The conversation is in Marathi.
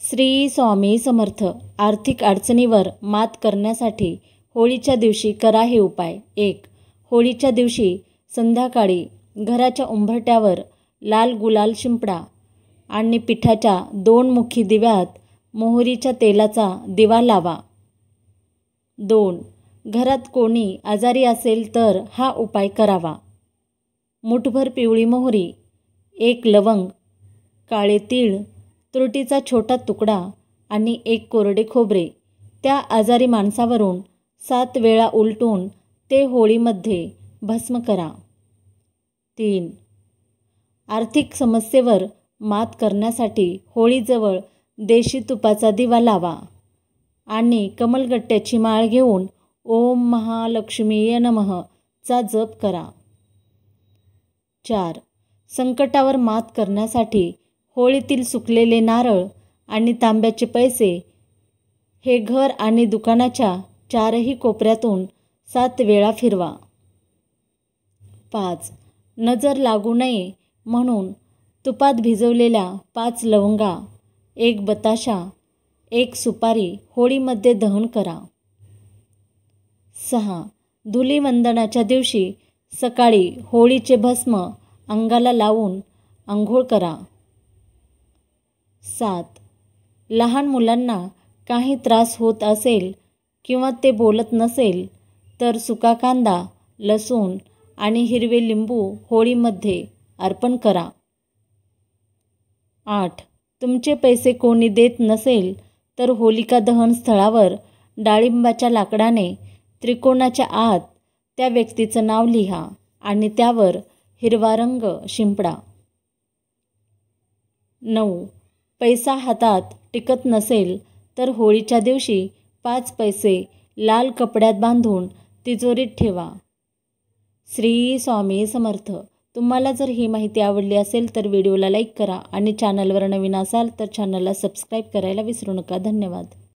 श्री स्वामी समर्थ. आर्थिक अडचणीवर मात करण्यासाठी होळीच्या दिवशी करा हे उपाय. 1. होळीच्या दिवशी संध्याकाळी घराच्या उंबरठ्यावर लाल गुलाल शिंपडा आणि पिठाच्या 2 मुखी दिव्यात मोहरीच्या तेलाचा दिवा लावा. 2. घरात कोणी आजारी असेल तर हा उपाय करावा. मुठभर पिवळी मोहरी, 1 लवंग, काळे तीळ, तुरटीचा छोटा तुकडा आणि 1 कोरडे खोबरे त्या आजारी माणसावरून 7 वेळा उलटून ते होळीमध्ये भस्म करा. 3. आर्थिक समस्येवर मात करण्यासाठी होळीजवळ देशी तुपाचा दिवा लावा आणि कमलगट्ट्याची माळ घेऊन ओम महालक्ष्मीये नमः चा जप करा. 4. संकटावर मात करण्यासाठी होळीतील सुकलेले नारळ आणि तांब्याचे पैसे हे घर आणि दुकानाच्या 4ही कोपऱ्यातून 7 वेळा फिरवा. 5. नजर लागू नये म्हणून तुपात भिजवलेल्या 5 लवंगा, 1 बताशा, 1 सुपारी होळीमध्ये दहन करा. 6. धुलीवंदनाच्या दिवशी सकाळी होळीचे भस्म अंगाला लावून आंघोळ करा. 7. लहान मुलांना काही त्रास होत असेल किंवा ते बोलत नसेल तर सुका कांदा, लसूण आणि हिरवे लिंबू होळीमध्ये अर्पण करा. 8. तुमचे पैसे कोणी देत नसेल तर होलिका दहन स्थळावर डाळिंबाच्या लाकडाने त्रिकोणाच्या आत त्या व्यक्तीचं नाव लिहा आणि त्यावर हिरवा रंग शिंपडा. 9. पैसा हातात टिकत नसेल तर होळीच्या दिवशी 5 पैसे लाल कपड्यात बांधून तिजोरीत ठेवा. श्री स्वामी समर्थ. तुम्हाला जर ही माहिती आवडली असेल तर व्हिडिओला लाईक करा आणि चॅनलवर नवीन असाल तर चॅनलला सबस्क्राईब करायला विसरू नका. धन्यवाद.